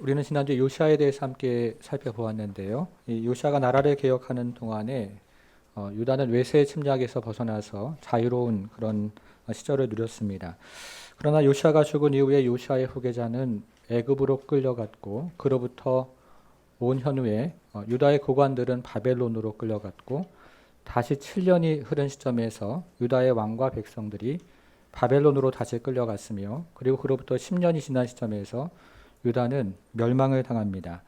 우리는 지난주 요시아에 대해서 함께 살펴보았는데요. 이 요시아가 나라를 개혁하는 동안에 유다는 외세의 침략에서 벗어나서 자유로운 그런 시절을 누렸습니다. 그러나 요시아가 죽은 이후에 요시아의 후계자는 애굽으로 끌려갔고 그로부터 5년 후에 유다의 고관들은 바벨론으로 끌려갔고 다시 7년이 흐른 시점에서 유다의 왕과 백성들이 바벨론으로 다시 끌려갔으며 그리고 그로부터 10년이 지난 시점에서 유다는 멸망을 당합니다.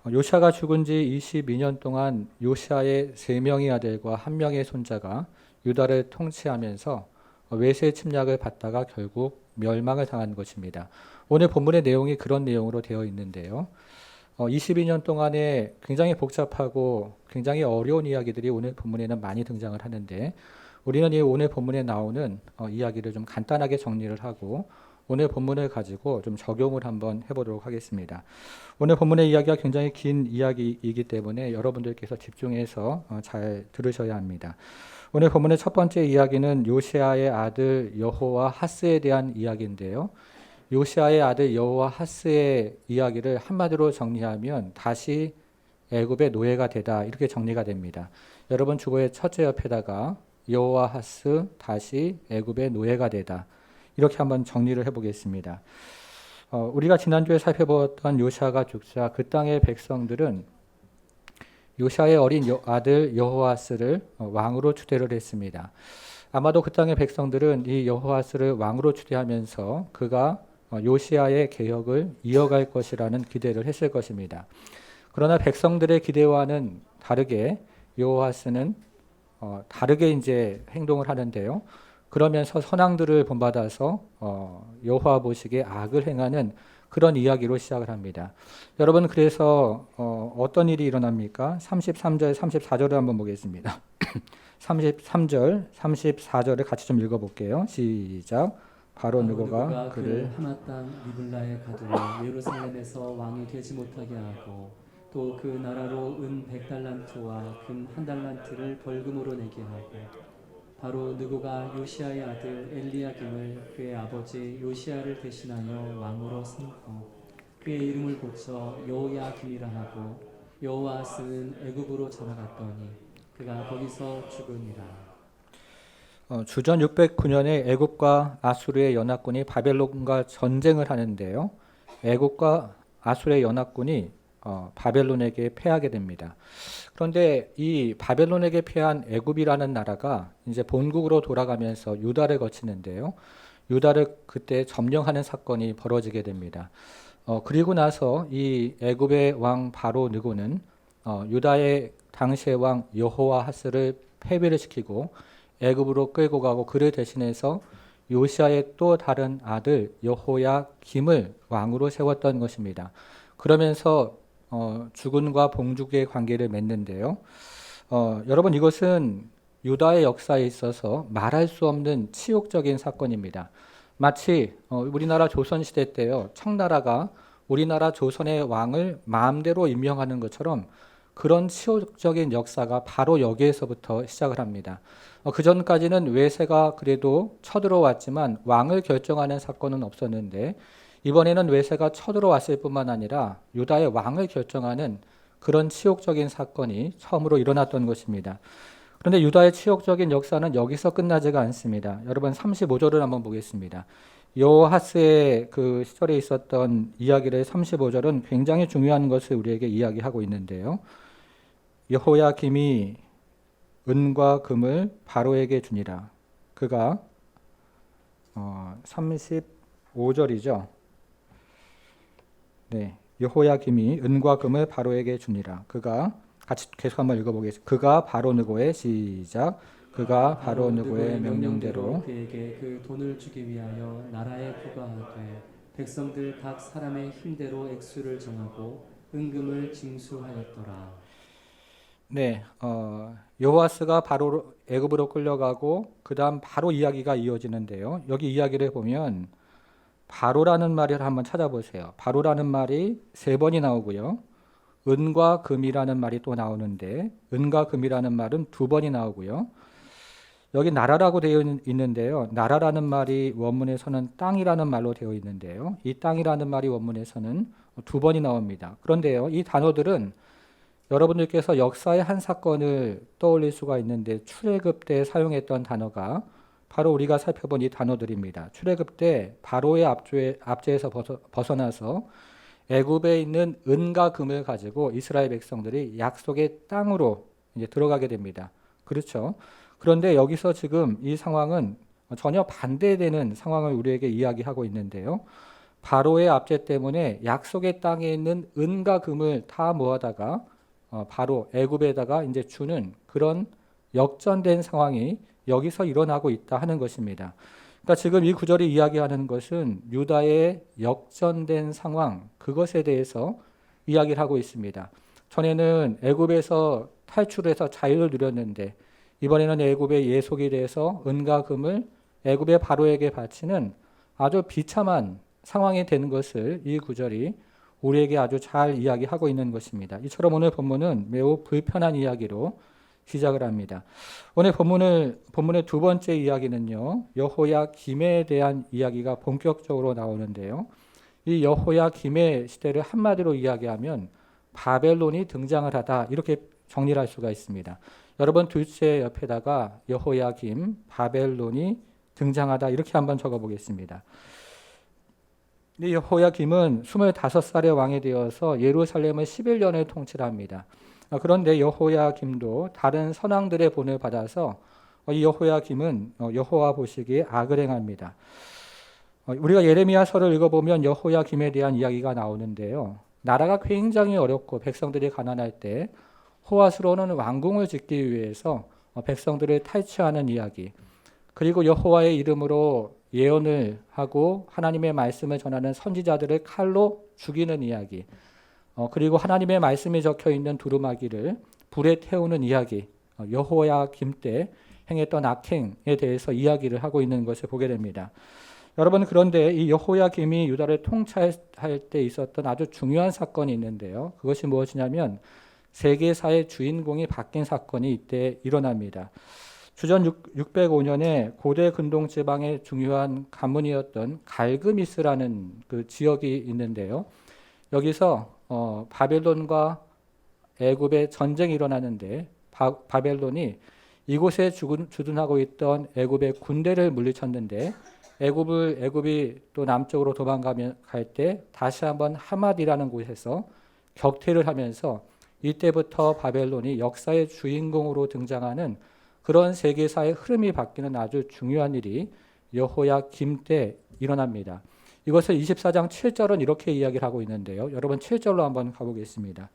요시아가 죽은 지 22년 동안 요시아의 3명의 아들과 1명의 손자가 유다를 통치하면서 외세 침략을 받다가 결국 멸망을 당한 것입니다. 오늘 본문의 내용이 그런 내용으로 되어 있는데요. 22년 동안에 굉장히 복잡하고 굉장히 어려운 이야기들이 오늘 본문에는 많이 등장을 하는데 우리는 이 오늘 본문에 나오는 이야기를 좀 간단하게 정리를 하고 오늘 본문을 가지고 좀 적용을 한번 해보도록 하겠습니다. 오늘 본문의 이야기가 굉장히 긴 이야기이기 때문에 여러분들께서 집중해서 잘 들으셔야 합니다. 오늘 본문의 첫 번째 이야기는 요시아의 아들 여호와하스에 대한 이야기인데요. 요시아의 아들 여호와하스의 이야기를 한마디로 정리하면 다시 애굽의 노예가 되다 이렇게 정리가 됩니다. 여러분 주보의 첫째 옆에다가 여호와하스 다시 애굽의 노예가 되다 이렇게 한번 정리를 해보겠습니다. 우리가 지난주에 살펴보았던 요시아가 죽자 그 땅의 백성들은 요시아의 어린 아들 여호아스를 왕으로 추대를 했습니다. 아마도 그 땅의 백성들은 이 여호아스를 왕으로 추대하면서 그가 요시아의 개혁을 이어갈 것이라는 기대를 했을 것입니다. 그러나 백성들의 기대와는 다르게 여호아스는 다르게 이제 행동을 하는데요. 그러면서 선왕들을 본받아서 여호와 보시기에 악을 행하는 그런 이야기로 시작을 합니다. 여러분 그래서 어떤 일이 일어납니까? 33절, 34절을 한번 보겠습니다. 33절, 34절을 같이 좀 읽어볼게요. 시작. 바로 느고가 그를 하마 땅 리블라에 가두어 예루살렘에서 왕이 되지 못하게 하고 또 그 나라로 은 100달란트와 금 1달란트를 벌금으로 내게 하고 바로 느고가 요시아의 아들 엘리야김을 그의 아버지 요시아를 대신하여 왕으로 삼고 그의 이름을 고쳐 여호야김이라 하고 여호아스는 애굽으로 잡아갔더니 그가 거기서 죽으니라. 주전 609년에 애굽과 아수르의 연합군이 바벨론과 전쟁을 하는데요. 애굽과 아수르의 연합군이 바벨론에게 패하게 됩니다. 그런데 이 바벨론에게 패한 애굽이라는 나라가 이제 본국으로 돌아가면서 유다를 거치는데요. 유다를 그때 점령하는 사건이 벌어지게 됩니다. 그리고 나서 이 애굽의 왕 바로 느고는 유다의 당시의 왕 여호와하스를 패배를 시키고 애굽으로 끌고 가고 그를 대신해서 요시아의 또 다른 아들 여호야김을 왕으로 세웠던 것입니다. 그러면서 주군과 봉주의 관계를 맺는데요. 여러분 이것은 유다의 역사에 있어서 말할 수 없는 치욕적인 사건입니다. 마치 우리나라 조선시대 때요. 청나라가 우리나라 조선의 왕을 마음대로 임명하는 것처럼 그런 치욕적인 역사가 바로 여기에서부터 시작을 합니다. 그 전까지는 외세가 그래도 쳐들어왔지만 왕을 결정하는 사건은 없었는데 이번에는 외세가 쳐들어왔을 뿐만 아니라 유다의 왕을 결정하는 그런 치욕적인 사건이 처음으로 일어났던 것입니다. 그런데 유다의 치욕적인 역사는 여기서 끝나지가 않습니다. 여러분 35절을 한번 보겠습니다. 여호아스의 그 시절에 있었던 이야기를 35절은 굉장히 중요한 것을 우리에게 이야기하고 있는데요. 여호야김이 은과 금을 바로에게 주니라. 그가 35절이죠. 네, 여호야김이 은과 금을 바로에게 주니라. 그가 같이 계속 한번 읽어보겠습니다. 그가 바로 느고의 시작. 그가 바로 느고의 명령대로 그에게 그 돈을 주기 위하여 나라에 부과하되 백성들 각 사람의 힘대로 액수를 정하고 은금을 징수하였더라. 네, 여호아스가 바로 애굽으로 끌려가고 그 다음 바로 이야기가 이어지는데요. 여기 이야기를 보면 바로라는 말을 한번 찾아보세요. 바로라는 말이 3번이 나오고요. 은과 금이라는 말이 또 나오는데 은과 금이라는 말은 2번이 나오고요. 여기 나라라고 되어 있는데요. 나라라는 말이 원문에서는 땅이라는 말로 되어 있는데요. 이 땅이라는 말이 원문에서는 두 번이 나옵니다. 그런데요, 이 단어들은 여러분들께서 역사의 한 사건을 떠올릴 수가 있는데 출애굽 때 사용했던 단어가 바로 우리가 살펴본 이 단어들입니다. 출애굽 때 바로의 압제에서 벗어나서 애굽에 있는 은과 금을 가지고 이스라엘 백성들이 약속의 땅으로 이제 들어가게 됩니다. 그렇죠? 그런데 여기서 지금 이 상황은 전혀 반대되는 상황을 우리에게 이야기하고 있는데요. 바로의 압제 때문에 약속의 땅에 있는 은과 금을 다 모아다가 바로 애굽에다가 이제 주는 그런 역전된 상황이 여기서 일어나고 있다 하는 것입니다. 그러니까 지금 이 구절이 이야기하는 것은 유다의 역전된 상황, 그것에 대해서 이야기를 하고 있습니다. 전에는 애굽에서 탈출해서 자유를 누렸는데 이번에는 애굽의 예속이 돼서 은과 금을 애굽의 바로에게 바치는 아주 비참한 상황이 되는 것을 이 구절이 우리에게 아주 잘 이야기하고 있는 것입니다. 이처럼 오늘 본문은 매우 불편한 이야기로 시작을 합니다. 오늘 본문의 두 번째 이야기는요, 여호야김에 대한 이야기가 본격적으로 나오는데요. 이 여호야김의 시대를 한마디로 이야기하면 바벨론이 등장을 하다, 이렇게 정리를 할 수가 있습니다. 여러분 둘째 옆에다가 여호야김, 바벨론이 등장하다, 이렇게 한번 적어보겠습니다. 이 여호야김은 25살의 왕이 되어서 예루살렘을 11년을 통치를 합니다. 그런데 여호야김도 다른 선왕들의 본을 받아서 이 여호야김은 여호와 보시기에 악을 행합니다. 우리가 예레미야서를 읽어보면 여호야김에 대한 이야기가 나오는데요. 나라가 굉장히 어렵고 백성들이 가난할 때 호화스러운 왕궁을 짓기 위해서 백성들을 탈취하는 이야기, 그리고 여호와의 이름으로 예언을 하고 하나님의 말씀을 전하는 선지자들을 칼로 죽이는 이야기, 그리고 하나님의 말씀이 적혀 있는 두루마기를 불에 태우는 이야기, 여호야김 때 행했던 악행에 대해서 이야기를 하고 있는 것을 보게 됩니다. 여러분, 그런데 이 여호야김이 유다를 통치할 때 있었던 아주 중요한 사건이 있는데요. 그것이 무엇이냐면 세계사의 주인공이 바뀐 사건이 이때 일어납니다. 주전 605년에 고대 근동 지방의 중요한 가문이었던 갈그미스라는 그 지역이 있는데요. 여기서 바벨론과 애굽의 전쟁이 일어나는데 바벨론이 이곳에 주둔하고 있던 애굽의 군대를 물리쳤는데 애굽이 또 남쪽으로 도망갈 때 다시 한번 하맛이라는 곳에서 격퇴를 하면서 이때부터 바벨론이 역사의 주인공으로 등장하는 그런 세계사의 흐름이 바뀌는 아주 중요한 일이 여호야김 때 일어납니다. 이것을 24장 7절은 이렇게 이야기를 하고 있는데요. 여러분 7절로 한번 가보겠습니다.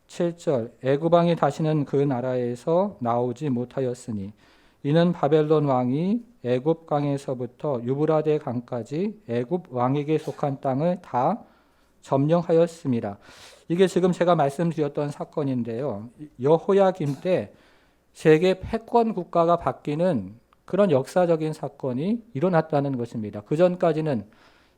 7절, 애굽 왕이 다시는 그 나라에서 나오지 못하였으니 이는 바벨론 왕이 애굽 강에서부터 유브라데 강까지 애굽 왕에게 속한 땅을 다 점령하였습니다. 이게 지금 제가 말씀드렸던 사건인데요. 여호야김 때 세계 패권 국가가 바뀌는 그런 역사적인 사건이 일어났다는 것입니다. 그 전까지는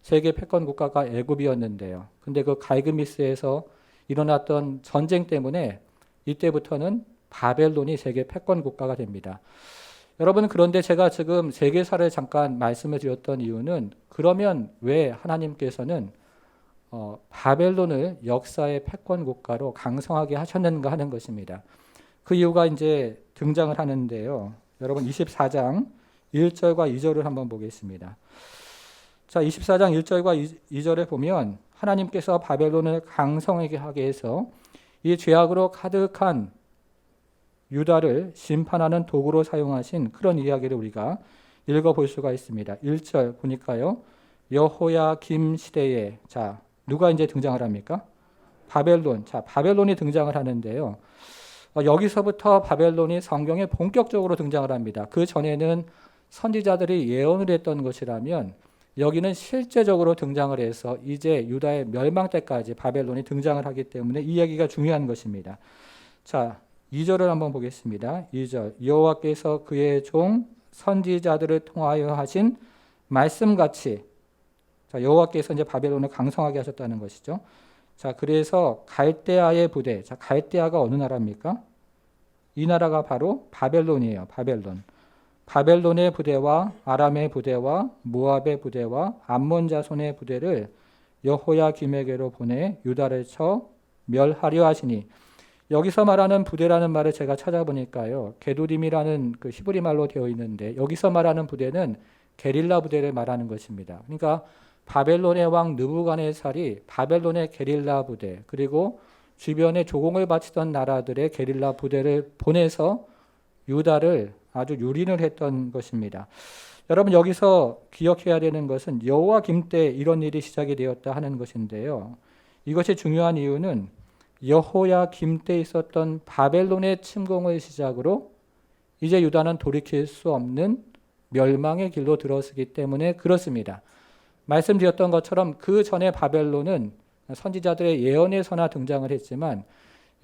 세계 패권 국가가 애굽이었는데요. 근데 그 갈그미스에서 일어났던 전쟁 때문에 이때부터는 바벨론이 세계 패권 국가가 됩니다. 여러분, 그런데 제가 지금 세계사를 잠깐 말씀을 드렸던 이유는 그러면 왜 하나님께서는 바벨론을 역사의 패권 국가로 강성하게 하셨는가 하는 것입니다. 그 이유가 이제 등장을 하는데요. 여러분 24장 1절과 2절을 한번 보겠습니다. 자, 24장 1절과 2절에 보면 하나님께서 바벨론을 강성하게 하게 해서 이 죄악으로 가득한 유다를 심판하는 도구로 사용하신 그런 이야기를 우리가 읽어볼 수가 있습니다. 1절 보니까요. 여호야김 시대에, 자, 누가 이제 등장을 합니까? 바벨론. 자, 바벨론이 등장을 하는데요. 여기서부터 바벨론이 성경에 본격적으로 등장을 합니다. 그 전에는 선지자들이 예언을 했던 것이라면 여기는 실제적으로 등장을 해서 이제 유다의 멸망 때까지 바벨론이 등장을 하기 때문에 이 이야기가 중요한 것입니다. 자, 2절을 한번 보겠습니다. 2절, 여호와께서 그의 종 선지자들을 통하여 하신 말씀같이, 자, 여호와께서 이제 바벨론을 강성하게 하셨다는 것이죠. 자, 그래서 갈대아의 부대, 자, 갈대아가 어느 나라입니까? 이 나라가 바로 바벨론이에요. 바벨론. 바벨론의 부대와 아람의 부대와 모압의 부대와 암몬 자손의 부대를 여호야김에게로 보내 유다를 쳐 멸하려 하시니, 여기서 말하는 부대라는 말을 제가 찾아보니까요, 게도림이라는 그 히브리 말로 되어 있는데, 여기서 말하는 부대는 게릴라 부대를 말하는 것입니다. 그러니까 바벨론의 왕 느부갓네살이 바벨론의 게릴라 부대, 그리고 주변에 조공을 바치던 나라들의 게릴라 부대를 보내서 유다를 아주 유린을 했던 것입니다. 여러분, 여기서 기억해야 되는 것은 여호야김 때 이런 일이 시작이 되었다 하는 것인데요. 이것이 중요한 이유는 여호야김 때 있었던 바벨론의 침공을 시작으로 이제 유다는 돌이킬 수 없는 멸망의 길로 들어서기 때문에 그렇습니다. 말씀드렸던 것처럼 그 전에 바벨론은 선지자들의 예언에서나 등장을 했지만,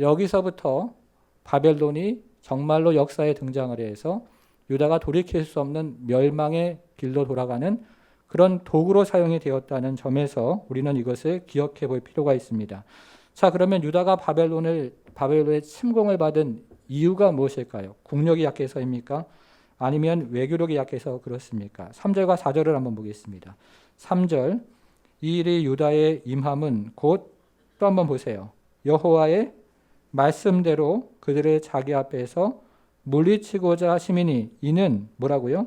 여기서부터 바벨론이 정말로 역사에 등장을 해서 유다가 돌이킬 수 없는 멸망의 길로 돌아가는 그런 도구로 사용이 되었다는 점에서 우리는 이것을 기억해 볼 필요가 있습니다. 자, 그러면 유다가 바벨론의 침공을 받은 이유가 무엇일까요? 국력이 약해서입니까? 아니면 외교력이 약해서 그렇습니까? 3절과 4절을 한번 보겠습니다. 3절, 이 일이 유다의 임함은 곧, 또 한번 보세요, 여호와의 말씀대로 그들의 자기 앞에서 물리치고자 하심이니, 이는 뭐라고요?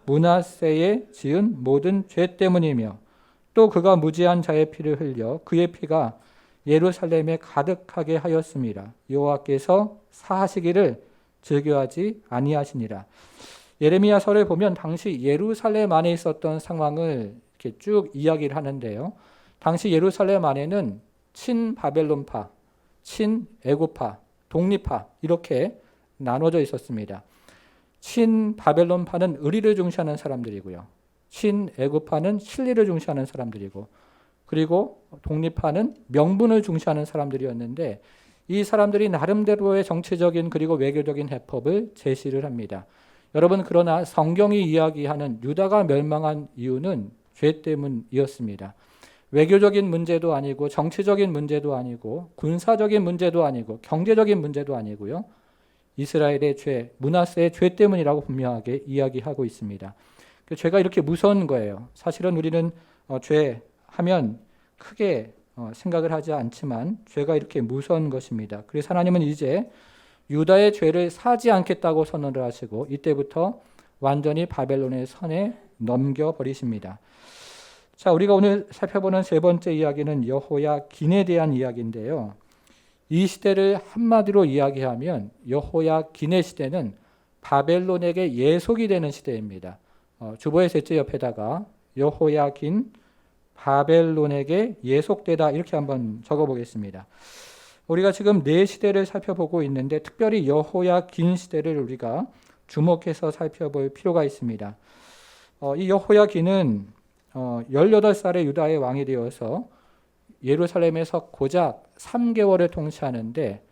므낫세의 지은 모든 죄 때문이며, 또 그가 무지한 자의 피를 흘려 그의 피가 예루살렘에 가득하게 하였습니다. 여호와께서 사하시기를 즐겨하지 아니하시니라. 예레미야서를 보면 당시 예루살렘 안에 있었던 상황을 이렇게 쭉 이야기를 하는데요. 당시 예루살렘 안에는 친바벨론파, 친애굽파, 독립파 이렇게 나눠져 있었습니다. 친바벨론파는 의리를 중시하는 사람들이고요, 친애굽파는 실리를 중시하는 사람들이고, 그리고 독립파는 명분을 중시하는 사람들이었는데, 이 사람들이 나름대로의 정치적인 그리고 외교적인 해법을 제시를 합니다. 여러분, 그러나 성경이 이야기하는 유다가 멸망한 이유는 죄 때문이었습니다. 외교적인 문제도 아니고, 정치적인 문제도 아니고, 군사적인 문제도 아니고, 경제적인 문제도 아니고요, 이스라엘의 죄, 므낫세의 죄 때문이라고 분명하게 이야기하고 있습니다. 죄가 이렇게 무서운 거예요. 사실은 우리는 죄 하면 크게 생각을 하지 않지만 죄가 이렇게 무서운 것입니다. 그래서 하나님은 이제 유다의 죄를 사지 않겠다고 선언을 하시고, 이때부터 완전히 바벨론의 손에 넘겨버리십니다. 자, 우리가 오늘 살펴보는 세 번째 이야기는 여호야긴에 대한 이야기인데요. 이 시대를 한마디로 이야기하면 여호야긴의 시대는 바벨론에게 예속이 되는 시대입니다. 주보의 셋째 옆에다가 여호야긴 바벨론에게 예속되다 이렇게 한번 적어보겠습니다. 우리가 지금 네 시대를 살펴보고 있는데, 특별히 여호야긴 시대를 우리가 주목해서 살펴볼 필요가 있습니다. 이 여호야긴은 18살의 유다의 왕이 되어서 예루살렘에서 고작 3개월을 통치하는데,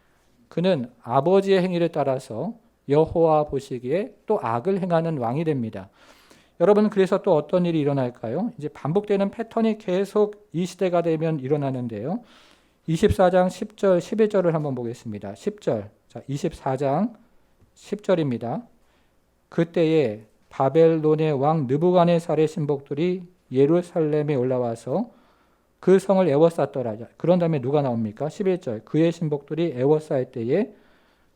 그는 아버지의 행위를 따라서 여호와 보시기에 또 악을 행하는 왕이 됩니다. 여러분, 그래서 또 어떤 일이 일어날까요? 이제 반복되는 패턴이 계속 이 시대가 되면 일어나는데요. 24장 10절, 11절을 한번 보겠습니다. 10절, 자, 24장 10절입니다. 그때에 바벨론의 왕 느부갓네살의 신복들이 예루살렘에 올라와서 그 성을 에워쌌더라. 그런 다음에 누가 나옵니까? 11절, 그의 신복들이 에워쌀 때에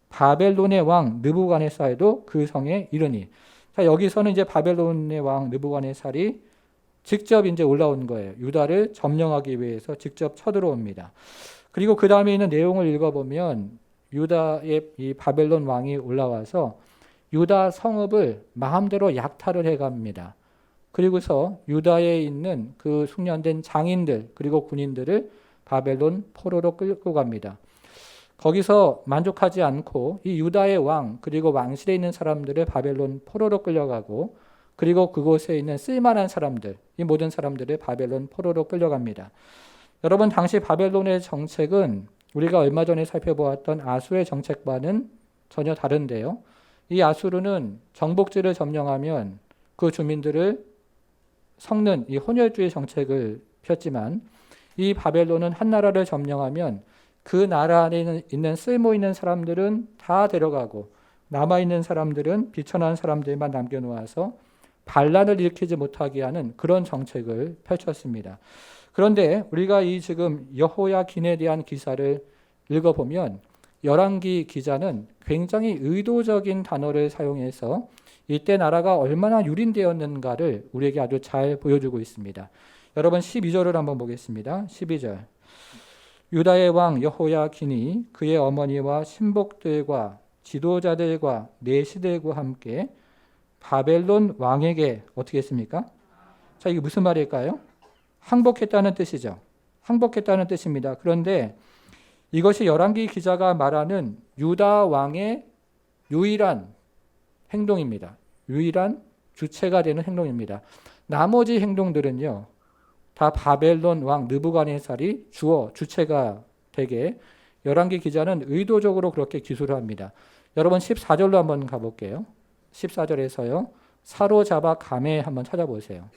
바벨론의 왕 느부갓네살도 그 성에 이르니. 자, 여기서는 이제 바벨론의 왕 느부갓네살이 직접 이제 올라온 거예요. 유다를 점령하기 위해서 직접 쳐들어옵니다. 그리고 그 다음에 있는 내용을 읽어보면 유다의 이 바벨론 왕이 올라와서 유다 성읍을 마음대로 약탈을 해갑니다. 그리고서 유다에 있는 그 숙련된 장인들 그리고 군인들을 바벨론 포로로 끌고 갑니다. 거기서 만족하지 않고 이 유다의 왕 그리고 왕실에 있는 사람들을 바벨론 포로로 끌려가고, 그리고 그곳에 있는 쓸만한 사람들, 이 모든 사람들을 바벨론 포로로 끌려갑니다. 여러분, 당시 바벨론의 정책은 우리가 얼마 전에 살펴보았던 아수르의 정책과는 전혀 다른데요. 이 아수르는 정복지를 점령하면 그 주민들을 섞는 이 혼혈주의 정책을 폈지만, 이 바벨론은 한 나라를 점령하면 그 나라 안에 있는 쓸모 있는 사람들은 다 데려가고, 남아있는 사람들은 비천한 사람들만 남겨놓아서 반란을 일으키지 못하게 하는 그런 정책을 펼쳤습니다. 그런데 우리가 이 지금 여호야긴에 대한 기사를 읽어보면 열왕기 기자는 굉장히 의도적인 단어를 사용해서 이때 나라가 얼마나 유린되었는가를 우리에게 아주 잘 보여주고 있습니다. 여러분 12절을 한번 보겠습니다. 12절. 유다의 왕 여호야긴이 그의 어머니와 신복들과 지도자들과 내시들과 함께 바벨론 왕에게 어떻게 했습니까? 자, 이게 무슨 말일까요? 항복했다는 뜻이죠. 항복했다는 뜻입니다. 그런데 이것이 열왕기 기자가 말하는 유다 왕의 유일한 행동입니다. 유일한 주체가 되는 행동입니다. 나머지 행동들은요, 다 바벨론 왕 느부갓네살이 주체가 되게 열왕기 기자는 의도적으로 그렇게 기술을 합니다. 여러분 14절로 한번 가볼게요. 14절에서요. 사로잡아 가매 한번 찾아보세요.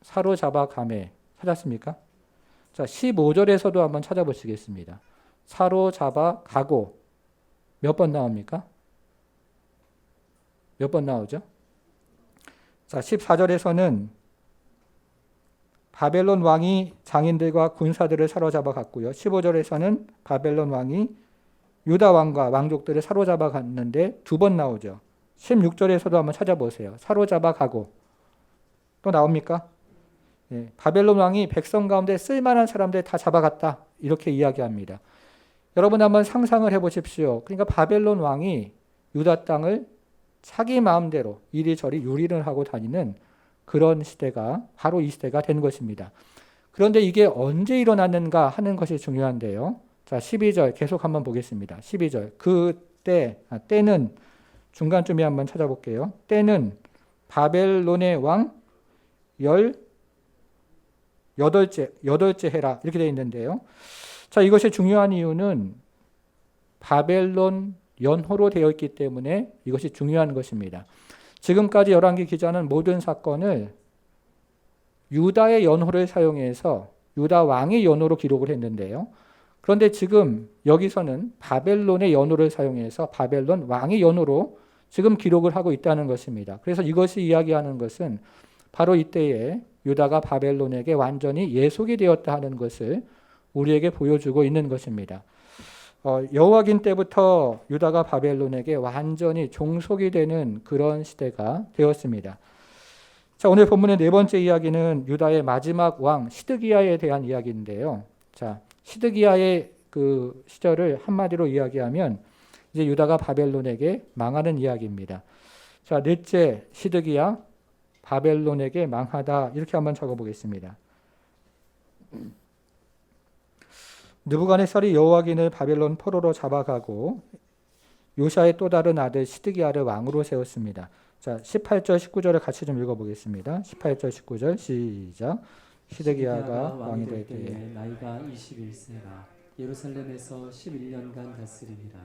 사로잡아 가매 찾았습니까? 자, 15절에서도 한번 찾아보시겠습니다. 사로잡아 가고 몇 번 나옵니까? 몇 번 나오죠? 자, 14절에서는 바벨론 왕이 장인들과 군사들을 사로잡아 갔고요. 15절에서는 바벨론 왕이 유다 왕과 왕족들을 사로잡아 갔는데 두 번 나오죠. 16절에서도 한번 찾아보세요. 사로잡아 가고 또 나옵니까? 예, 바벨론 왕이 백성 가운데 쓸만한 사람들 다 잡아갔다 이렇게 이야기합니다. 여러분 한번 상상을 해보십시오. 그러니까 바벨론 왕이 유다 땅을 자기 마음대로 이리저리 유린을 하고 다니는 그런 시대가 바로 이 시대가 된 것입니다. 그런데 이게 언제 일어났는가 하는 것이 중요한데요. 자, 12절 계속 한번 보겠습니다. 12절. 때는 중간쯤에 한번 찾아볼게요. 때는 바벨론의 왕 18째 해라 이렇게 되어 있는데요. 자, 이것이 중요한 이유는 바벨론 연호로 되어 있기 때문에 이것이 중요한 것입니다. 지금까지 열왕기 기자는 모든 사건을 유다의 연호를 사용해서 유다 왕의 연호로 기록을 했는데요. 그런데 지금 여기서는 바벨론의 연호를 사용해서 바벨론 왕의 연호로 지금 기록을 하고 있다는 것입니다. 그래서 이것이 이야기하는 것은 바로 이때에 유다가 바벨론에게 완전히 예속이 되었다 하는 것을 우리에게 보여주고 있는 것입니다. 여호야긴 때부터 유다가 바벨론에게 완전히 종속이 되는 그런 시대가 되었습니다. 자, 오늘 본문의 네 번째 이야기는 유다의 마지막 왕 시드기야에 대한 이야기인데요. 자, 시드기야의 그 시절을 한마디로 이야기하면 이제 유다가 바벨론에게 망하는 이야기입니다. 자, 넷째 시드기야 바벨론에게 망하다 이렇게 한번 적어보겠습니다. 느부갓네살이 여호야긴을 바벨론 포로로 잡아가고 요시아의 또 다른 아들 시드기야를 왕으로 세웠습니다. 자, 18절 19절을 같이 좀 읽어보겠습니다. 18절 19절 시작. 시드기야가 왕이 될 때에 나이가 21세라 예루살렘에서 11년간 다스리니라.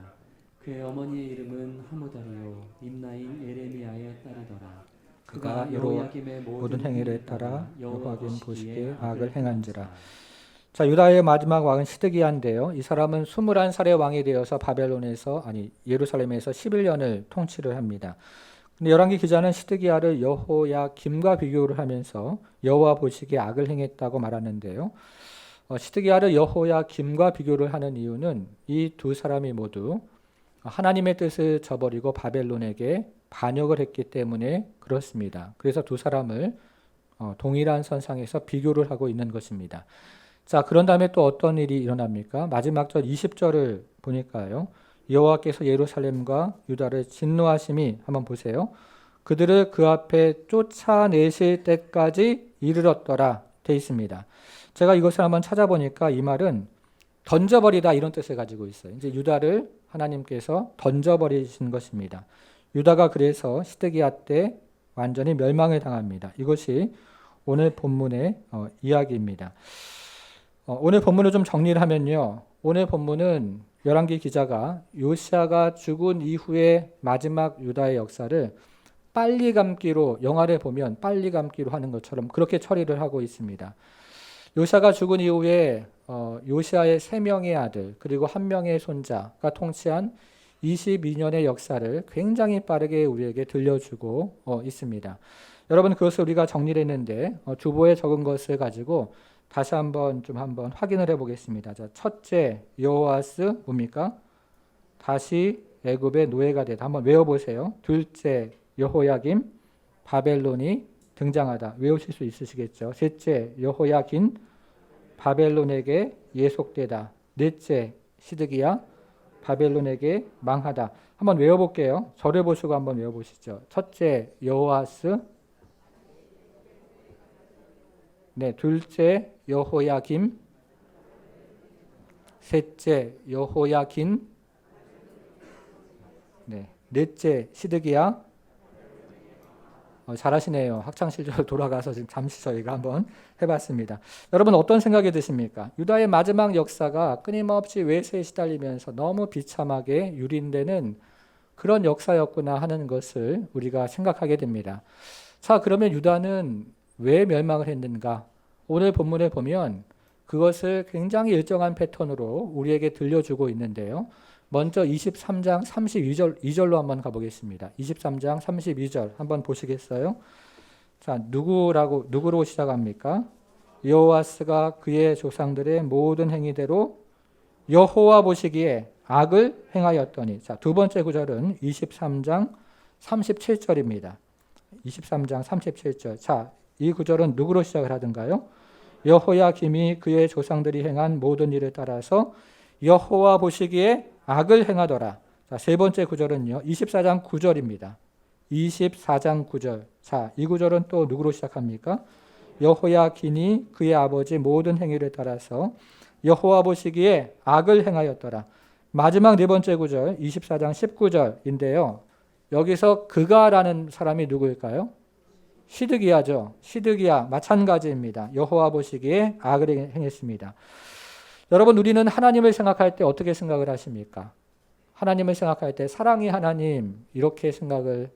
그의 어머니의 이름은 하무다리요 림나인 예레미야의 딸이더라. 그가 여호야김의 모든 행위를 따라 여호야긴 보시기에 악을 행한지라. 자, 유다의 마지막 왕은 시드기야인데요. 이 사람은 21살의 왕이 되어서 예루살렘에서 11년을 통치를 합니다. 근데 열왕기 기자는 시드기야를 여호야김과 비교를 하면서 여호와 보시기에 악을 행했다고 말하는데요. 시드기야를 여호야김과 비교를 하는 이유는 이 두 사람이 모두 하나님의 뜻을 저버리고 바벨론에게 반역을 했기 때문에 그렇습니다. 그래서 두 사람을 동일한 선상에서 비교를 하고 있는 것입니다. 자, 그런 다음에 또 어떤 일이 일어납니까? 마지막 절 20절을 보니까요. 여호와께서 예루살렘과 유다를 진노하심이 한번 보세요. 그들을 그 앞에 쫓아내실 때까지 이르렀더라 돼 있습니다. 제가 이것을 한번 찾아보니까 이 말은 던져버리다 이런 뜻을 가지고 있어요. 이제 유다를 하나님께서 던져버리신 것입니다. 유다가 그래서 시드기야 때 완전히 멸망을 당합니다. 이것이 오늘 본문의 이야기입니다. 오늘 본문을 좀 정리를 하면요. 오늘 본문은 열왕기 기자가 요시아가 죽은 이후의 마지막 유다의 역사를 빨리 감기로 영화를 보면 빨리 감기로 하는 것처럼 그렇게 처리를 하고 있습니다. 요시아가 죽은 이후에 요시아의 3명의 아들 그리고 1명의 손자가 통치한 22년의 역사를 굉장히 빠르게 우리에게 들려주고 있습니다. 여러분 그것을 우리가 정리를 했는데 주보에 적은 것을 가지고 다시 한번 확인을 해보겠습니다. 자, 첫째 여호아스 뭡니까? 다시 애굽의 노예가 되다. 한번 외워보세요. 둘째 여호야김 바벨론이 등장하다. 외우실 수 있으시겠죠. 셋째 여호야긴 바벨론에게 예속되다. 넷째 시드기야 바벨론에게 망하다. 한번 외워볼게요. 저를 보시고 한번 외워보시죠. 첫째 여호아스, 네, 둘째 여호야김, 셋째 여호야긴, 네, 넷째 시드기야. 잘하시네요. 학창시절 돌아가서 지금 잠시 저희가 한번 해봤습니다. 여러분 어떤 생각이 드십니까? 유다의 마지막 역사가 끊임없이 외세에 시달리면서 너무 비참하게 유린되는 그런 역사였구나 하는 것을 우리가 생각하게 됩니다. 자, 그러면 유다는 왜 멸망을 했는가? 오늘 본문에 보면 그것을 굉장히 일정한 패턴으로 우리에게 들려주고 있는데요. 먼저 23장 32절로 한번 가보겠습니다. 23장 32절 한번 보시겠어요? 자, 누구로 시작합니까? 여호아스가 그의 조상들의 모든 행위대로 여호와 보시기에 악을 행하였더니. 자, 두 번째 구절은 23장 37절입니다. 23장 37절. 자, 이 구절은 누구로 시작을 하던가요? 여호야김이 그의 조상들이 행한 모든 일을 따라서 여호와 보시기에 악을 행하더라. 자, 세 번째 구절은요. 24장 9절입니다. 24장 9절. 자, 이 구절은 또 누구로 시작합니까? 여호야긴이 그의 아버지 모든 행위를 따라서 여호와 보시기에 악을 행하였더라. 마지막 네 번째 구절 24장 19절인데요. 여기서 그가라는 사람이 누구일까요? 시드기야죠. 시드기야 마찬가지입니다. 여호와 보시기에 악을 행했습니다. 여러분 우리는 하나님을 생각할 때 어떻게 생각을 하십니까? 하나님을 생각할 때 사랑의 하나님 이렇게 생각을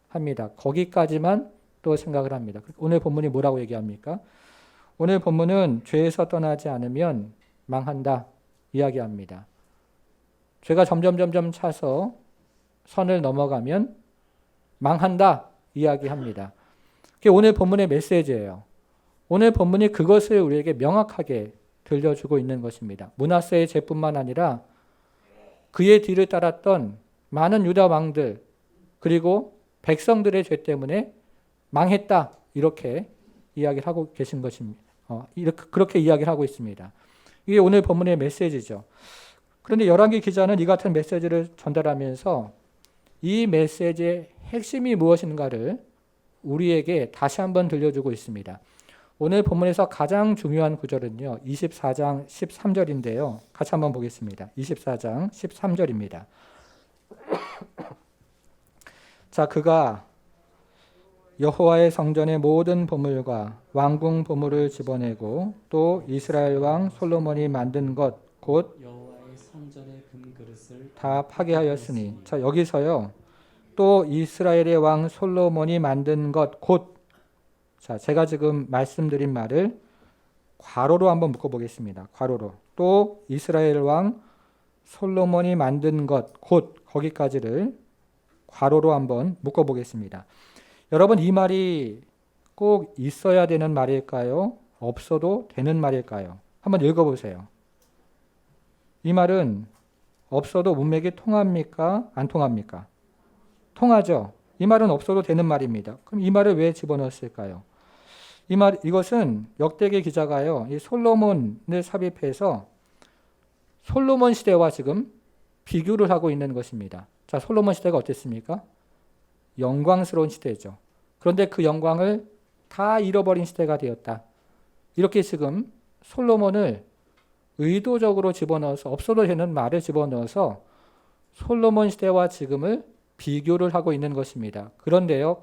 합니다. 거기까지만 또 생각을 합니다. 오늘 본문이 뭐라고 얘기합니까? 오늘 본문은 죄에서 떠나지 않으면 망한다 이야기합니다. 죄가 점점 차서 선을 넘어가면 망한다 이야기합니다. 그게 오늘 본문의 메시지예요. 오늘 본문이 그것을 우리에게 명확하게 들려주고 있는 것입니다. 므낫세의 죄뿐만 아니라 그의 뒤를 따랐던 많은 유다 왕들 그리고 백성들의 죄 때문에 망했다 이렇게 이야기를 하고 계신 것입니다. 그렇게 이야기를 하고 있습니다. 이게 오늘 본문의 메시지죠. 그런데 열왕기 기자는 이 같은 메시지를 전달하면서 이 메시지의 핵심이 무엇인가를 우리에게 다시 한번 들려주고 있습니다. 오늘 본문에서 가장 중요한 구절은요. 24장 13절인데요. 같이 한번 보겠습니다. 24장 13절입니다. 자, 그가 여호와의 성전의 모든 보물과 왕궁 보물을 집어내고 또 이스라엘 왕 솔로몬이 만든 것 곧 여호와의 성전의 금그릇을 다 파괴하였으니. 자, 여기서요. 또 이스라엘의 왕 솔로몬이 만든 것 곧. 자, 제가 지금 말씀드린 말을 괄호로 한번 묶어 보겠습니다. 괄호로. 또 이스라엘 왕 솔로몬이 만든 것 곧 거기까지를 괄호로 한번 묶어 보겠습니다. 여러분 이 말이 꼭 있어야 되는 말일까요? 없어도 되는 말일까요? 한번 읽어 보세요. 이 말은 없어도 문맥이 통합니까? 안 통합니까? 통하죠. 이 말은 없어도 되는 말입니다. 그럼 이 말을 왜 집어넣었을까요? 이것은 역대기 기자가요. 이 솔로몬을 삽입해서 솔로몬 시대와 지금 비교를 하고 있는 것입니다. 자, 솔로몬 시대가 어땠습니까? 영광스러운 시대죠. 그런데 그 영광을 다 잃어버린 시대가 되었다. 이렇게 지금 솔로몬을 의도적으로 집어넣어서 없어도 되는 말을 집어넣어서 솔로몬 시대와 지금을 비교를 하고 있는 것입니다. 그런데요.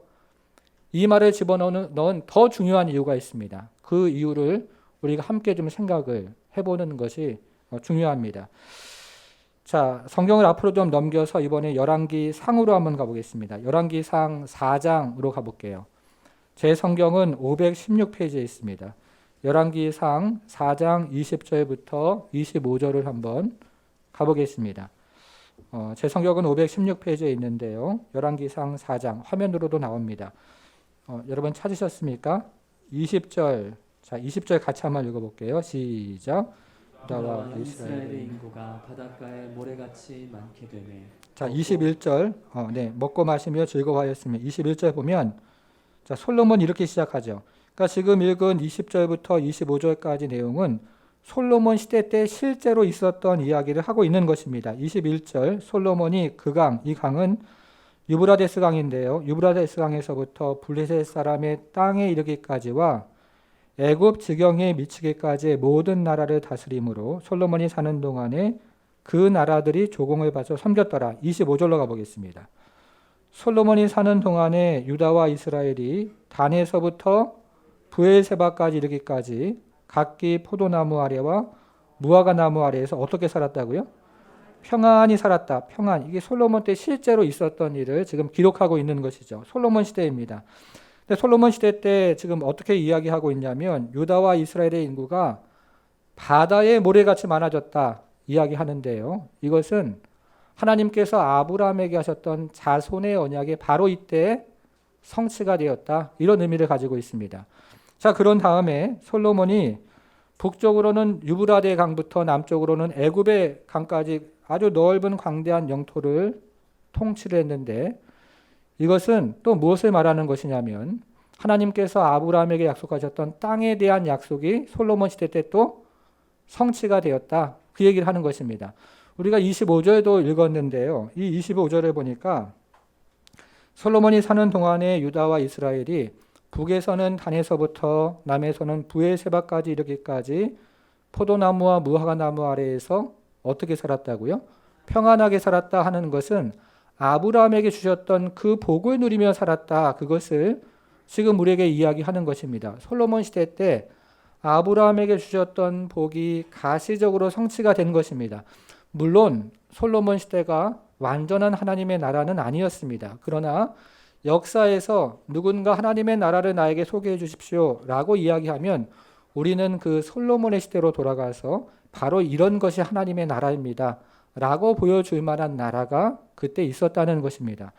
이 말을 집어넣은 더 중요한 이유가 있습니다. 그 이유를 우리가 함께 좀 생각을 해보는 것이 중요합니다. 자, 성경을 앞으로 좀 넘겨서 이번에 열왕기 상으로 한번 가보겠습니다. 열왕기 상 4장으로 가볼게요. 제 성경은 516페이지에 있습니다. 열왕기 상 4장 20절부터 25절을 한번 가보겠습니다. 제 성경은 516페이지에 있는데요. 열왕기상 4장 화면으로도 나옵니다. 여러분 찾으셨습니까? 20절. 자, 20절 같이 한번 읽어볼게요. 시작. 유다와 이스라엘의 인구가 바닷가에 모래같이 많게 되네. 자, 21절. 네, 먹고 마시며 즐거워하였으며 21절 보면 자, 솔로몬 이렇게 시작하죠. 그러니까 지금 읽은 20절부터 25절까지 내용은 솔로몬 시대 때 실제로 있었던 이야기를 하고 있는 것입니다. 21절 솔로몬이 그 강, 이 강은 유브라데스 강인데요. 유브라데스 강에서부터 블레셋 사람의 땅에 이르기까지와 애굽 지경에 미치기까지의 모든 나라를 다스림으로 솔로몬이 사는 동안에 그 나라들이 조공을 받아 섬겼더라. 25절로 가보겠습니다. 솔로몬이 사는 동안에 유다와 이스라엘이 단에서부터 브엘세바까지 이르기까지 각기 포도나무 아래와 무화과 나무 아래에서 어떻게 살았다고요? 평안히 살았다. 평안. 이게 솔로몬 때 실제로 있었던 일을 지금 기록하고 있는 것이죠. 솔로몬 시대입니다. 근데 솔로몬 시대 때 지금 어떻게 이야기하고 있냐면 유다와 이스라엘의 인구가 바다의 모래같이 많아졌다 이야기하는데요. 이것은 하나님께서 아브라함에게 하셨던 자손의 언약이 바로 이때 성취가 되었다. 이런 의미를 가지고 있습니다. 자, 그런 다음에 솔로몬이 북쪽으로는 유브라데 강부터 남쪽으로는 애굽의 강까지 아주 넓은 광대한 영토를 통치를 했는데 이것은 또 무엇을 말하는 것이냐면 하나님께서 아브라함에게 약속하셨던 땅에 대한 약속이 솔로몬 시대 때 또 성취가 되었다. 그 얘기를 하는 것입니다. 우리가 25절도 읽었는데요. 이 25절을 보니까 솔로몬이 사는 동안에 유다와 이스라엘이 북에서는 단에서부터 남에서는 브엘세바까지 이르기까지 포도나무와 무화과 나무 아래에서 어떻게 살았다고요? 평안하게 살았다 하는 것은 아브라함에게 주셨던 그 복을 누리며 살았다. 그것을 지금 우리에게 이야기하는 것입니다. 솔로몬 시대 때 아브라함에게 주셨던 복이 가시적으로 성취가 된 것입니다. 물론 솔로몬 시대가 완전한 하나님의 나라는 아니었습니다. 그러나 역사에서 누군가 하나님의 나라를 나에게 소개해 주십시오 라고 이야기하면 우리는 그 솔로몬의 시대로 돌아가서 바로 이런 것이 하나님의 나라입니다 라고 보여줄 만한 나라가 그때 있었다는 것입니다.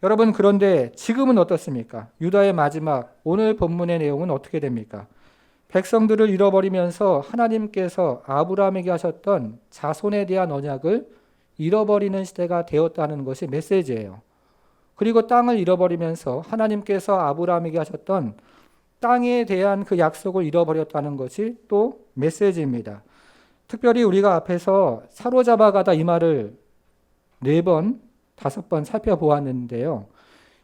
여러분, 그런데 지금은 어떻습니까? 유다의 마지막 오늘 본문의 내용은 어떻게 됩니까? 백성들을 잃어버리면서 하나님께서 아브라함에게 하셨던 자손에 대한 언약을 잃어버리는 시대가 되었다는 것이 메시지예요. 그리고 땅을 잃어버리면서 하나님께서 아브라함에게 하셨던 땅에 대한 그 약속을 잃어버렸다는 것이 또 메시지입니다. 특별히 우리가 앞에서 사로잡아가다 이 말을 4번, 5번 살펴보았는데요.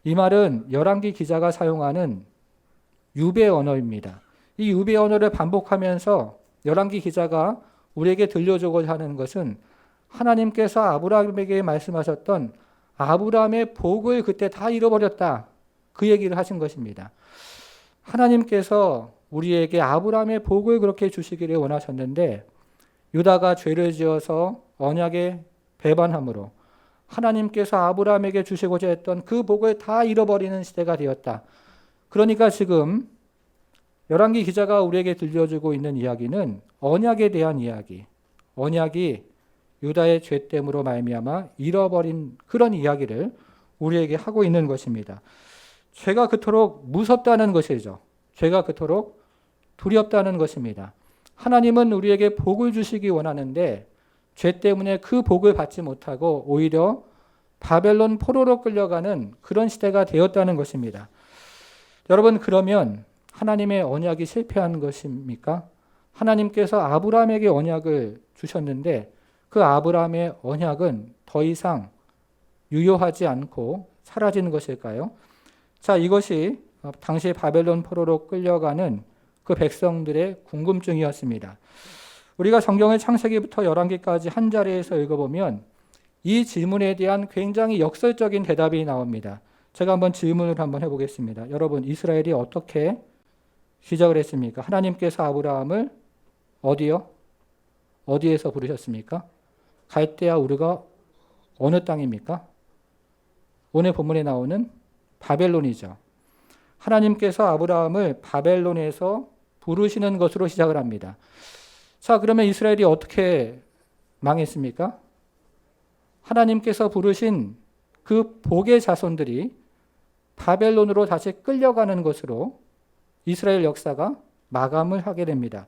이 말은 열왕기 기자가 사용하는 유배 언어입니다. 이 유배 언어를 반복하면서 열왕기 기자가 우리에게 들려주고자 하는 것은 하나님께서 아브라함에게 말씀하셨던 아브라함의 복을 그때 다 잃어버렸다. 그 얘기를 하신 것입니다. 하나님께서 우리에게 아브라함의 복을 그렇게 주시기를 원하셨는데 유다가 죄를 지어서 언약에 배반함으로 하나님께서 아브라함에게 주시고자 했던 그 복을 다 잃어버리는 시대가 되었다. 그러니까 지금 열왕기 기자가 우리에게 들려주고 있는 이야기는 언약에 대한 이야기, 언약이 유다의 죄 때문으로 말미암아 잃어버린 그런 이야기를 우리에게 하고 있는 것입니다. 죄가 그토록 무섭다는 것이죠. 죄가 그토록 두렵다는 것입니다. 하나님은 우리에게 복을 주시기 원하는데 죄 때문에 그 복을 받지 못하고 오히려 바벨론 포로로 끌려가는 그런 시대가 되었다는 것입니다. 여러분, 그러면 하나님의 언약이 실패한 것입니까? 하나님께서 아브라함에게 언약을 주셨는데 그 아브라함의 언약은 더 이상 유효하지 않고 사라지는 것일까요? 자, 이것이 당시 바벨론 포로로 끌려가는 그 백성들의 궁금증이었습니다. 우리가 성경의 창세기부터 열왕기까지 한 자리에서 읽어보면 이 질문에 대한 굉장히 역설적인 대답이 나옵니다. 제가 한번 질문을 한번 해보겠습니다. 여러분, 이스라엘이 어떻게 시작을 했습니까? 하나님께서 아브라함을 어디요? 어디에서 부르셨습니까? 갈대아 우르가 어느 땅입니까? 오늘 본문에 나오는 바벨론이죠. 하나님께서 아브라함을 바벨론에서 부르시는 것으로 시작을 합니다. 자, 그러면 이스라엘이 어떻게 망했습니까? 하나님께서 부르신 그 복의 자손들이 바벨론으로 다시 끌려가는 것으로 이스라엘 역사가 마감을 하게 됩니다.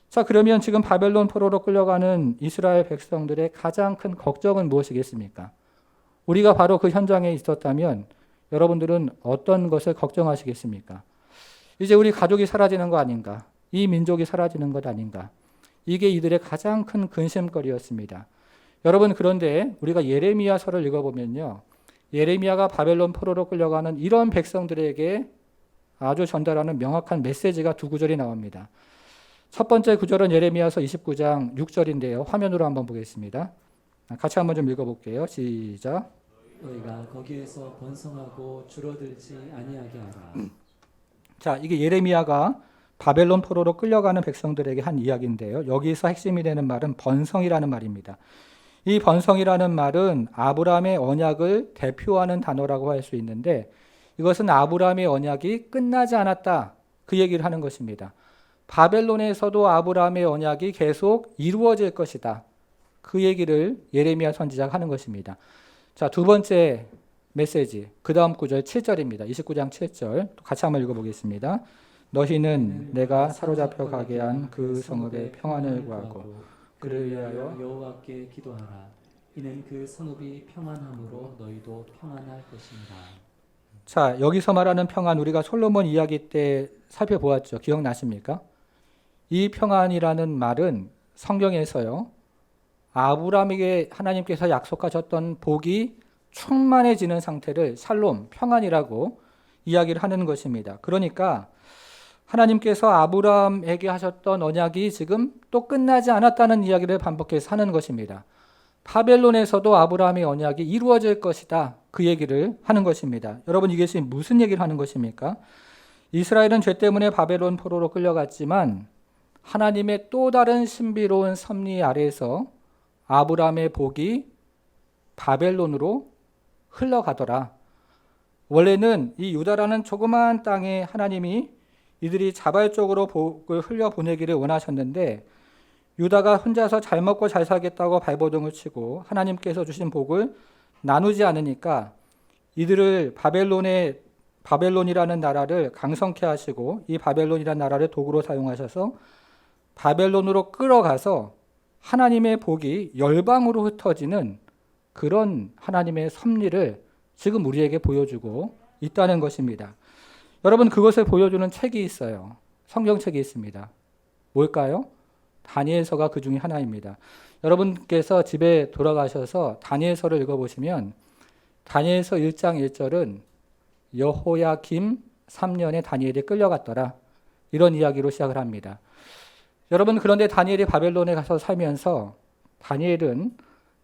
자, 그러면 지금 바벨론 포로로 끌려가는 이스라엘 백성들의 가장 큰 걱정은 무엇이겠습니까? 우리가 바로 그 현장에 있었다면 여러분들은 어떤 것을 걱정하시겠습니까? 이제 우리 가족이 사라지는 거 아닌가? 이 민족이 사라지는 것 아닌가? 이게 이들의 가장 큰 근심거리였습니다. 여러분, 그런데 우리가 예레미야서를 읽어보면요, 예레미야가 바벨론 포로로 끌려가는 이런 백성들에게 아주 전달하는 명확한 메시지가 두 구절이 나옵니다. 첫 번째 구절은 예레미야서 29장 6절인데요. 화면으로 한번 보겠습니다. 같이 한번 좀 읽어볼게요. 시작. 너희가 거기에서 번성하고 줄어들지 아니하게 하라. 자, 이게 예레미야가 바벨론 포로로 끌려가는 백성들에게 한 이야기인데요. 여기서 핵심이 되는 말은 번성이라는 말입니다. 이 번성이라는 말은 아브라함의 언약을 대표하는 단어라고 할 수 있는데, 이것은 아브라함의 언약이 끝나지 않았다, 그 얘기를 하는 것입니다. 바벨론에서도 아브라함의 언약이 계속 이루어질 것이다, 그 얘기를 예레미야 선지자가 하는 것입니다. 자, 두 번째 메시지, 그 다음 구절 7절입니다. 29장 7절 같이 한번 읽어보겠습니다. 너희는 내가 사로잡혀 가게 한 그 성읍의 평안을 구하고 그를 위하여 여호와께 기도하라. 이는 그 성읍이 평안함으로 너희도 평안할 것입니다. 자, 여기서 말하는 평안, 우리가 솔로몬 이야기 때 살펴보았죠. 기억나십니까? 이 평안이라는 말은 성경에서요, 아브라함에게 하나님께서 약속하셨던 복이 충만해지는 상태를 샬롬, 평안이라고 이야기를 하는 것입니다. 그러니까 하나님께서 아브라함에게 하셨던 언약이 지금 또 끝나지 않았다는 이야기를 반복해서 하는 것입니다. 바벨론에서도 아브라함의 언약이 이루어질 것이다, 그 얘기를 하는 것입니다. 여러분, 이게 지금 무슨 얘기를 하는 것입니까? 이스라엘은 죄 때문에 바벨론 포로로 끌려갔지만 하나님의 또 다른 신비로운 섭리 아래에서 아브라함의 복이 바벨론으로 흘러가더라. 원래는 이 유다라는 조그마한 땅에 하나님이 이들이 자발적으로 복을 흘려보내기를 원하셨는데, 유다가 혼자서 잘 먹고 잘 살겠다고 발버둥을 치고 하나님께서 주신 복을 나누지 않으니까 이들을 바벨론이라는 나라를 강성케 하시고 이 바벨론이라는 나라를 도구로 사용하셔서 바벨론으로 끌어가서 하나님의 복이 열방으로 흩어지는 그런 하나님의 섭리를 지금 우리에게 보여주고 있다는 것입니다. 여러분, 그것을 보여주는 책이 있어요. 성경책이 있습니다. 뭘까요? 다니엘서가 그 중에 하나입니다. 여러분께서 집에 돌아가셔서 다니엘서를 읽어보시면 다니엘서 1장 1절은 여호야김 3년에 다니엘이 끌려갔더라, 이런 이야기로 시작을 합니다. 여러분, 그런데 다니엘이 바벨론에 가서 살면서 다니엘은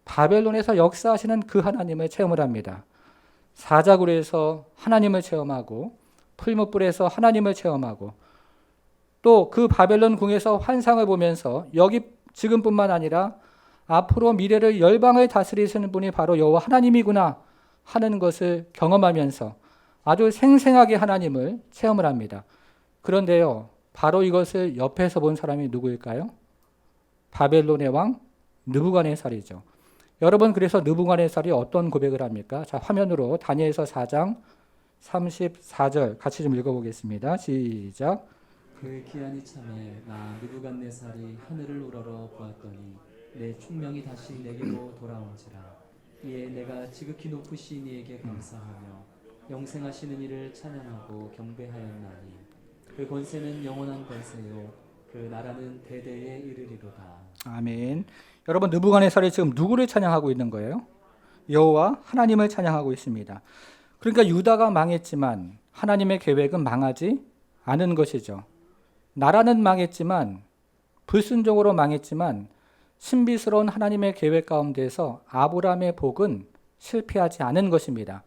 바벨론에서 역사하시는 그 하나님을 체험을 합니다. 사자굴에서 하나님을 체험하고 풀무불에서 하나님을 체험하고 또 그 바벨론 궁에서 환상을 보면서 여기 지금뿐만 아니라 앞으로 미래를 열방을 다스리시는 분이 바로 여호와 하나님이구나 하는 것을 경험하면서 아주 생생하게 하나님을 체험을 합니다. 그런데요, 바로 이것을 옆에서 본 사람이 누구일까요? 바벨론의 왕 느부갓네살이죠. 여러분, 그래서 느부갓네살이 어떤 고백을 합니까? 자, 화면으로 다니엘서 4장 34절 같이 좀 읽어보겠습니다. 시작. 그 기한이 참에 나 느부갓네살이 하늘을 우러러 보았더니 내 충명이 다시 내게로 돌아온지라. 이에 내가 지극히 높으신 이에게 감사하며 영생하시는 이를 찬양하고 경배하였나니 그 권세는 영원한 권세요 그 나라는 대대에 이르리로다. 아멘. 여러분, 느부갓네살이 지금 누구를 찬양하고 있는 거예요? 여호와 하나님을 찬양하고 있습니다. 그러니까 유다가 망했지만 하나님의 계획은 망하지 않은 것이죠. 나라는 망했지만, 불순종으로 망했지만 신비스러운 하나님의 계획 가운데서 아브라함의 복은 실패하지 않은 것입니다.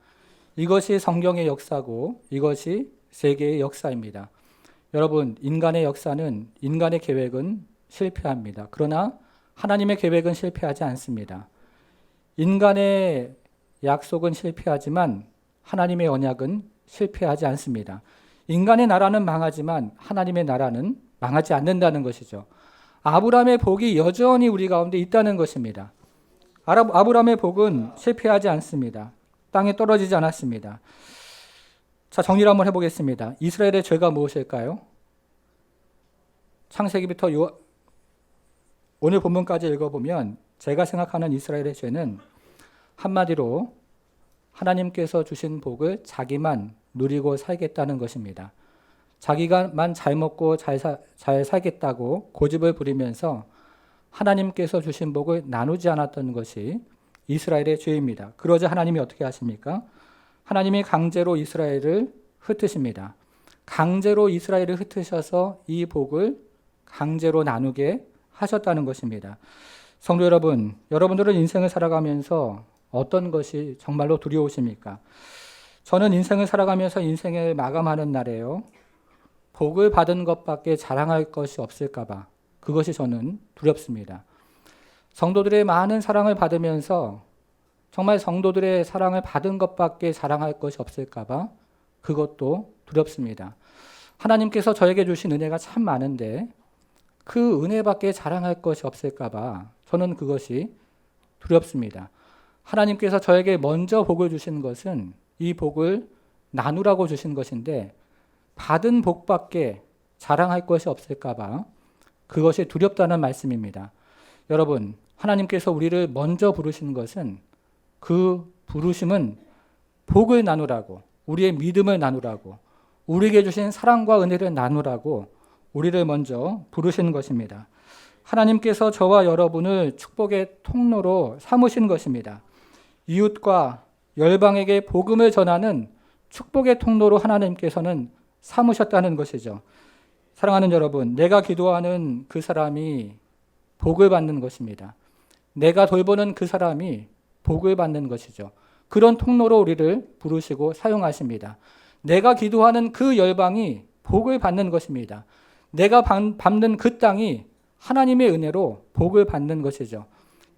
이것이 성경의 역사고 이것이 세계의 역사입니다. 여러분, 인간의 역사는, 인간의 계획은 실패합니다. 그러나 하나님의 계획은 실패하지 않습니다. 인간의 약속은 실패하지만 하나님의 언약은 실패하지 않습니다. 인간의 나라는 망하지만 하나님의 나라는 망하지 않는다는 것이죠. 아브라함의 복이 여전히 우리 가운데 있다는 것입니다. 아브라함의 복은 실패하지 않습니다. 땅에 떨어지지 않았습니다. 자, 정리를 한번 해보겠습니다. 이스라엘의 죄가 무엇일까요? 창세기부터 오늘 본문까지 읽어보면 제가 생각하는 이스라엘의 죄는 한마디로 하나님께서 주신 복을 자기만 누리고 살겠다는 것입니다. 자기가만 잘 먹고 잘 살겠다고 고집을 부리면서 하나님께서 주신 복을 나누지 않았던 것이 이스라엘의 죄입니다. 그러자 하나님이 어떻게 하십니까? 하나님이 강제로 이스라엘을 흩으십니다. 강제로 이스라엘을 흩으셔서 이 복을 강제로 나누게 하셨다는 것입니다. 성도 여러분, 여러분들은 인생을 살아가면서 어떤 것이 정말로 두려우십니까? 저는 인생을 살아가면서 인생을 마감하는 날에요, 복을 받은 것밖에 자랑할 것이 없을까 봐 그것이 저는 두렵습니다. 성도들의 많은 사랑을 받으면서 정말 성도들의 사랑을 받은 것밖에 자랑할 것이 없을까 봐 그것도 두렵습니다. 하나님께서 저에게 주신 은혜가 참 많은데 그 은혜밖에 자랑할 것이 없을까 봐 저는 그것이 두렵습니다. 하나님께서 저에게 먼저 복을 주신 것은 이 복을 나누라고 주신 것인데 받은 복밖에 자랑할 것이 없을까 봐 그것이 두렵다는 말씀입니다. 여러분, 하나님께서 우리를 먼저 부르신 것은 그 부르심은 복을 나누라고, 우리의 믿음을 나누라고, 우리에게 주신 사랑과 은혜를 나누라고 우리를 먼저 부르신 것입니다. 하나님께서 저와 여러분을 축복의 통로로 삼으신 것입니다. 이웃과 열방에게 복음을 전하는 축복의 통로로 하나님께서는 삼으셨다는 것이죠. 사랑하는 여러분, 내가 기도하는 그 사람이 복을 받는 것입니다. 내가 돌보는 그 사람이 복을 받는 것이죠. 그런 통로로 우리를 부르시고 사용하십니다. 내가 기도하는 그 열방이 복을 받는 것입니다. 내가 밟는 그 땅이 하나님의 은혜로 복을 받는 것이죠.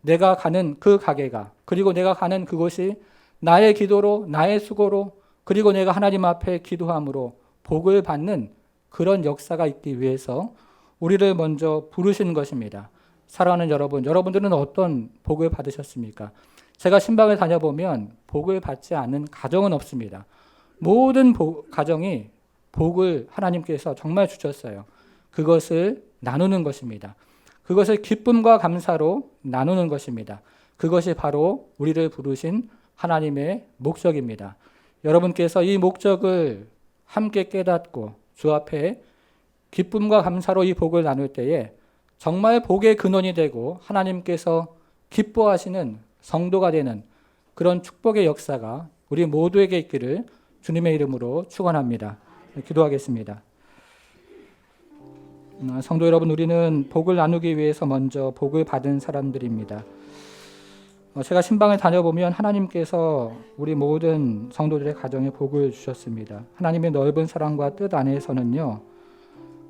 내가 가는 그 가게가, 그리고 내가 가는 그곳이 나의 기도로, 나의 수고로, 그리고 내가 하나님 앞에 기도함으로 복을 받는 그런 역사가 있기 위해서 우리를 먼저 부르신 것입니다. 사랑하는 여러분, 여러분들은 어떤 복을 받으셨습니까? 제가 신방을 다녀보면 복을 받지 않는 가정은 없습니다. 모든 가정이 복을 하나님께서 정말 주셨어요. 그것을 나누는 것입니다. 그것을 기쁨과 감사로 나누는 것입니다. 그것이 바로 우리를 부르신 하나님의 목적입니다. 여러분께서 이 목적을 함께 깨닫고 주 앞에 기쁨과 감사로 이 복을 나눌 때에 정말 복의 근원이 되고 하나님께서 기뻐하시는 성도가 되는 그런 축복의 역사가 우리 모두에게 있기를 주님의 이름으로 축원합니다. 기도하겠습니다. 성도 여러분, 우리는 복을 나누기 위해서 먼저 복을 받은 사람들입니다. 제가 신방을 다녀보면 하나님께서 우리 모든 성도들의 가정에 복을 주셨습니다. 하나님의 넓은 사랑과 뜻 안에서는요,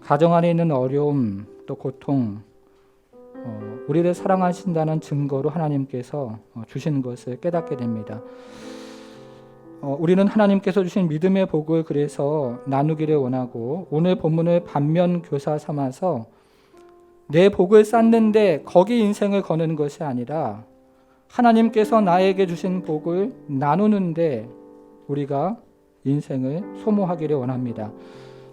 가정 안에 있는 어려움 또 고통, 우리를 사랑하신다는 증거로 하나님께서 주신 것을 깨닫게 됩니다. 우리는 하나님께서 주신 믿음의 복을 그래서 나누기를 원하고 오늘 본문을 반면교사 삼아서 내 복을 쌓는데 거기 인생을 거는 것이 아니라 하나님께서 나에게 주신 복을 나누는데 우리가 인생을 소모하기를 원합니다.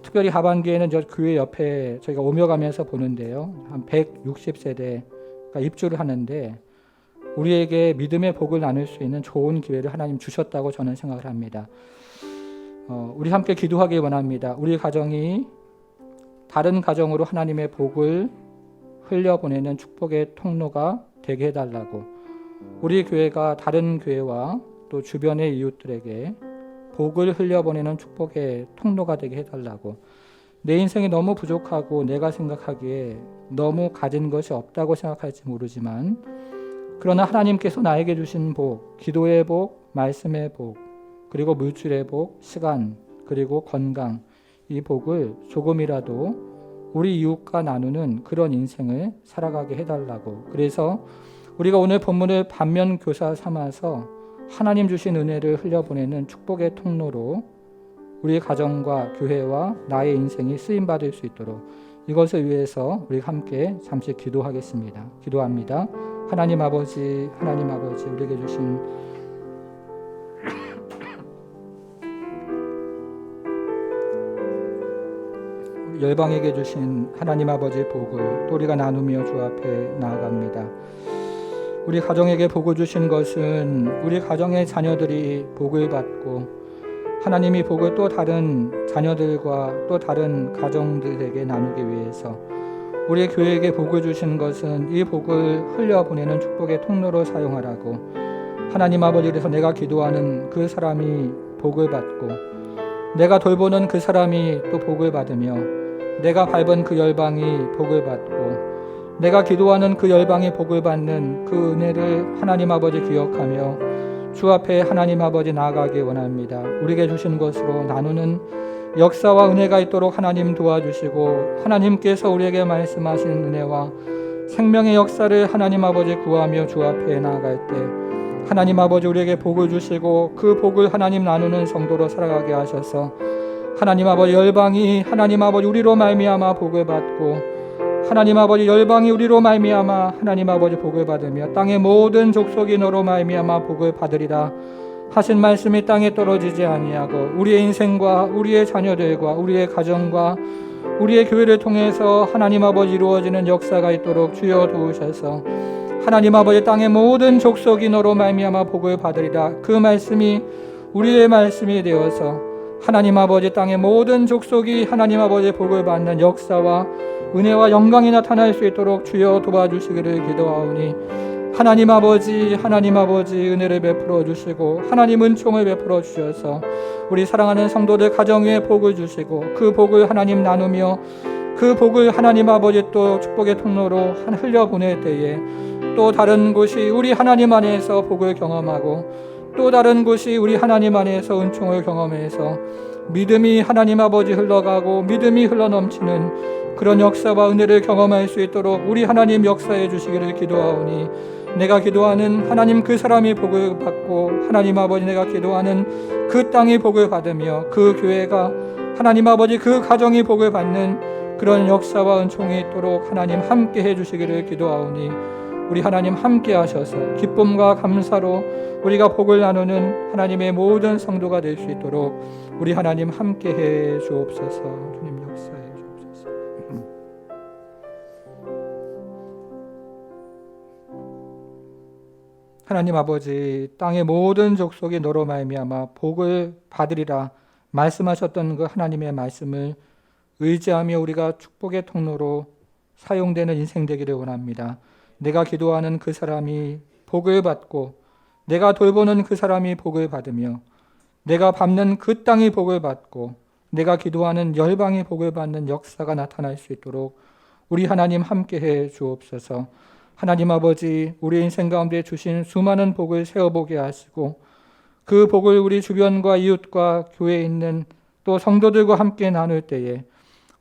특별히 하반기에는 저 교회 옆에 저희가 오며 가면서 보는데요. 한 160세대가 입주를 하는데 우리에게 믿음의 복을 나눌 수 있는 좋은 기회를 하나님 주셨다고 저는 생각을 합니다. 우리 함께 기도하기 원합니다. 우리 가정이 다른 가정으로 하나님의 복을 흘려보내는 축복의 통로가 되게 해달라고, 우리 교회가 다른 교회와 또 주변의 이웃들에게 복을 흘려보내는 축복의 통로가 되게 해달라고, 내 인생이 너무 부족하고 내가 생각하기에 너무 가진 것이 없다고 생각할지 모르지만 그러나 하나님께서 나에게 주신 복, 기도의 복, 말씀의 복, 그리고 물질의 복, 시간, 그리고 건강, 이 복을 조금이라도 우리 이웃과 나누는 그런 인생을 살아가게 해달라고, 그래서 우리가 오늘 본문을 반면교사 삼아서 하나님 주신 은혜를 흘려보내는 축복의 통로로 우리 가정과 교회와 나의 인생이 쓰임받을 수 있도록 이것을 위해서 우리 함께 잠시 기도하겠습니다. 기도합니다. 하나님 아버지 우리에게 주신 열방에게 주신 하나님 아버지의 복을 또 우리가 나누며 주 앞에 나아갑니다. 우리 가정에게 복을 주신 것은 우리 가정의 자녀들이 복을 받고 하나님이 복을 또 다른 자녀들과 또 다른 가정들에게 나누기 위해서 우리 교회에게 복을 주신 것은 이 복을 흘려보내는 축복의 통로로 사용하라고 하나님 아버지께서 내가 기도하는 그 사람이 복을 받고 내가 돌보는 그 사람이 또 복을 받으며 내가 밟은 그 열방이 복을 받고 내가 기도하는 그 열방이 복을 받는 그 은혜를 하나님 아버지 기억하며 주 앞에 하나님 아버지 나아가기 원합니다. 우리에게 주신 것으로 나누는 역사와 은혜가 있도록 하나님 도와주시고 하나님께서 우리에게 말씀하신 은혜와 생명의 역사를 하나님 아버지 구하며 주 앞에 나아갈 때 하나님 아버지 우리에게 복을 주시고 그 복을 하나님 나누는 성도로 살아가게 하셔서 하나님 아버지 열방이 하나님 아버지 우리로 말미암아 복을 받고 하나님 아버지 열방이 우리로 말미암아 하나님 아버지 복을 받으며 땅의 모든 족속이 너로 말미암아 복을 받으리라 하신 말씀이 땅에 떨어지지 아니하고 우리의 인생과 우리의 자녀들과 우리의 가정과 우리의 교회를 통해서 하나님 아버지 이루어지는 역사가 있도록 주여 도우셔서 하나님 아버지 땅의 모든 족속이 너로 말미암아 복을 받으리라 그 말씀이 우리의 말씀이 되어서 하나님 아버지 땅의 모든 족속이 하나님 아버지 복을 받는 역사와 은혜와 영광이 나타날 수 있도록 주여 도와주시기를 기도하오니 하나님 아버지 은혜를 베풀어 주시고 하나님 은총을 베풀어 주셔서 우리 사랑하는 성도들 가정 위에 복을 주시고 그 복을 하나님 나누며 그 복을 하나님 아버지 또 축복의 통로로 흘려보낼 때에 또 다른 곳이 우리 하나님 안에서 복을 경험하고 또 다른 곳이 우리 하나님 안에서 은총을 경험해서 믿음이 하나님 아버지 흘러가고 믿음이 흘러넘치는 그런 역사와 은혜를 경험할 수 있도록 우리 하나님 역사해 주시기를 기도하오니 내가 기도하는 하나님 그 사람이 복을 받고 하나님 아버지 내가 기도하는 그 땅이 복을 받으며 그 교회가 하나님 아버지 그 가정이 복을 받는 그런 역사와 은총이 있도록 하나님 함께 해주시기를 기도하오니 우리 하나님 함께 하셔서 기쁨과 감사로 우리가 복을 나누는 하나님의 모든 성도가 될 수 있도록 우리 하나님 함께 해 주옵소서. 주님 역사해 주옵소서. 하나님 아버지 땅의 모든 족속이 너로 말미암아 복을 받으리라 말씀하셨던 그 하나님의 말씀을 의지하며 우리가 축복의 통로로 사용되는 인생 되기를 원합니다. 내가 기도하는 그 사람이 복을 받고 내가 돌보는 그 사람이 복을 받으며 내가 밟는 그 땅이 복을 받고 내가 기도하는 열방이 복을 받는 역사가 나타날 수 있도록 우리 하나님 함께해 주옵소서. 하나님 아버지 우리 인생 가운데 주신 수많은 복을 세어보게 하시고 그 복을 우리 주변과 이웃과 교회에 있는 또 성도들과 함께 나눌 때에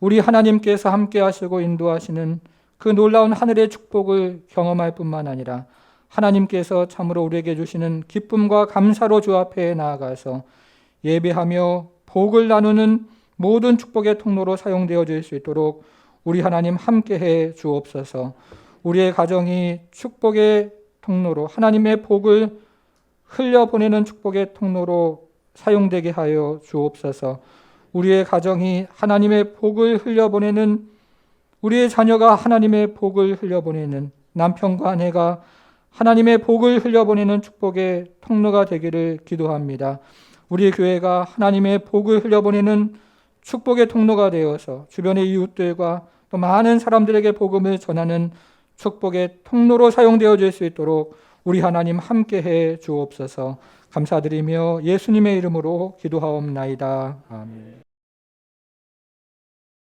우리 하나님께서 함께 하시고 인도하시는 그 놀라운 하늘의 축복을 경험할 뿐만 아니라 하나님께서 참으로 우리에게 주시는 기쁨과 감사로 주 앞에 나아가서 예배하며 복을 나누는 모든 축복의 통로로 사용되어질 수 있도록 우리 하나님 함께해 주옵소서. 우리의 가정이 축복의 통로로 하나님의 복을 흘려보내는 축복의 통로로 사용되게 하여 주옵소서. 우리의 가정이 하나님의 복을 흘려보내는 우리의 자녀가 하나님의 복을 흘려보내는 남편과 아내가 하나님의 복을 흘려보내는 축복의 통로가 되기를 기도합니다. 우리 교회가 하나님의 복을 흘려보내는 축복의 통로가 되어서 주변의 이웃들과 또 많은 사람들에게 복음을 전하는 축복의 통로로 사용되어질 수 있도록 우리 하나님 함께해 주옵소서. 감사드리며 예수님의 이름으로 기도하옵나이다. 아멘.